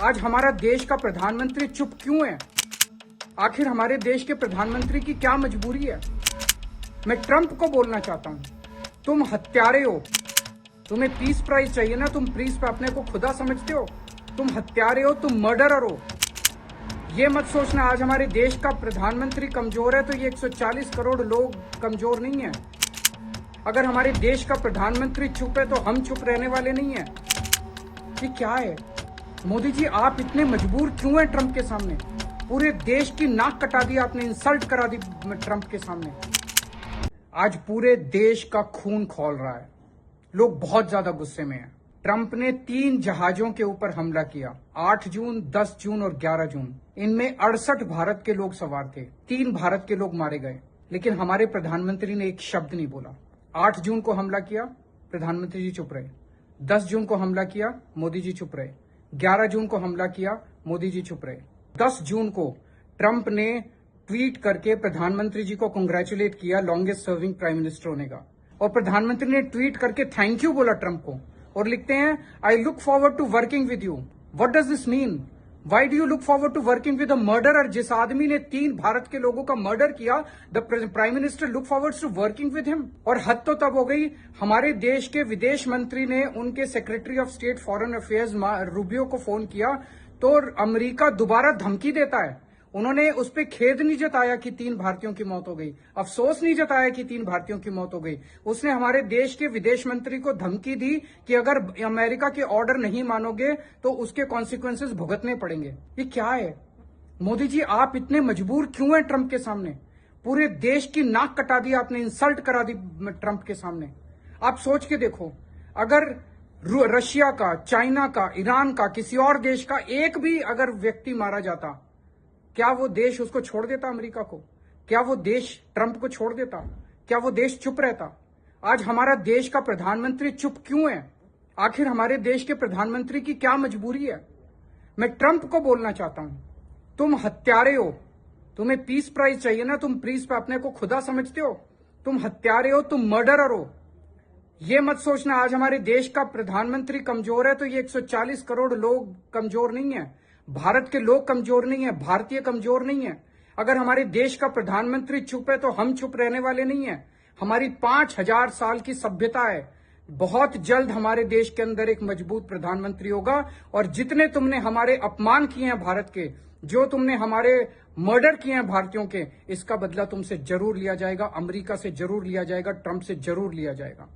आज हमारा देश का प्रधानमंत्री चुप क्यों है? आखिर हमारे देश के प्रधानमंत्री की क्या मजबूरी है? मैं ट्रंप को बोलना चाहता हूं, तुम हत्यारे हो। तुम्हें पीस प्राइज चाहिए ना, तुम पीस पे अपने को खुदा समझते हो। तुम हत्यारे हो, तुम मर्डरर हो। ये मत सोचना आज हमारे देश का प्रधानमंत्री कमजोर है तो ये 140 करोड़ लोग कमजोर नहीं है। अगर हमारे देश का प्रधानमंत्री चुप है तो हम चुप रहने वाले नहीं है। ये क्या है मोदी जी, आप इतने मजबूर क्यों हैं ट्रंप के सामने? पूरे देश की नाक कटा दी आपने, इंसल्ट करा दी ट्रंप के सामने। आज पूरे देश का खून खौल रहा है, लोग बहुत ज्यादा गुस्से में हैं। ट्रंप ने 3 जहाजों के ऊपर हमला किया, 8 जून, 10 जून और 11 जून। इनमें 68 भारत के लोग सवार थे, 3 भारत के लोग मारे गए, लेकिन हमारे प्रधानमंत्री ने एक शब्द नहीं बोला। 8 जून को हमला किया, प्रधानमंत्री जी चुप रहे। 10 जून को हमला किया, मोदी जी चुप रहे। 11 जून को हमला किया, मोदी जी चुप रहे। 10 जून को ट्रंप ने ट्वीट करके प्रधानमंत्री जी को कांग्रेचुलेट किया लॉन्गेस्ट सर्विंग प्राइम मिनिस्टर होने का, और प्रधानमंत्री ने ट्वीट करके थैंक यू बोला ट्रंप को, और लिखते हैं I look forward to working with you. What does this mean? Why do you look forward to working with a murderer? जिस आदमी ने 3 भारत के लोगों का मर्डर किया, the prime minister look forward to working with him. और हद तो तब हो गई, हमारे देश के विदेश मंत्री ने उनके secretary of state foreign affairs Rubio को फोन किया तो अमेरिका दोबारा धमकी देता है। उन्होंने उस पर खेद नहीं जताया कि 3 भारतीयों की मौत हो गई, अफसोस नहीं जताया कि 3 भारतीयों की मौत हो गई। उसने हमारे देश के विदेश मंत्री को धमकी दी कि अगर अमेरिका के ऑर्डर नहीं मानोगे तो उसके कॉन्सिक्वेंसेस भुगतने पड़ेंगे। ये क्या है मोदी जी, आप इतने मजबूर क्यों हैं ट्रंप के सामने? पूरे देश की नाक कटा दी आपने, इंसल्ट करा दी ट्रंप के सामने। आप सोच के देखो, अगर रशिया का, चाइना का, ईरान का, किसी और देश का एक भी अगर व्यक्ति मारा जाता, क्या वो देश उसको छोड़ देता अमेरिका को? क्या वो देश ट्रंप को छोड़ देता? क्या वो देश चुप रहता? आज हमारा देश का प्रधानमंत्री चुप क्यों है? आखिर हमारे देश के प्रधानमंत्री की क्या मजबूरी है? मैं ट्रंप को बोलना चाहता हूं, तुम हत्यारे हो। तुम्हें पीस प्राइज चाहिए ना, तुम पीस पे अपने को खुदा समझते हो। तुम हत्यारे हो, तुम मर्डरर हो। ये मत सोचना आज हमारे देश का प्रधानमंत्री कमजोर है तो ये 140 करोड़ लोग कमजोर नहीं है। भारत के लोग कमजोर नहीं है, भारतीय कमजोर नहीं है। अगर हमारे देश का प्रधानमंत्री चुप है तो हम चुप रहने वाले नहीं है। हमारी 5000 साल की सभ्यता है। बहुत जल्द हमारे देश के अंदर एक मजबूत प्रधानमंत्री होगा, और जितने तुमने हमारे अपमान किए हैं भारत के, जो तुमने हमारे मर्डर किए हैं भारतीयों के, इसका बदला तुमसे जरूर लिया जाएगा, अमेरिका से जरूर लिया जाएगा, ट्रंप से जरूर लिया जाएगा।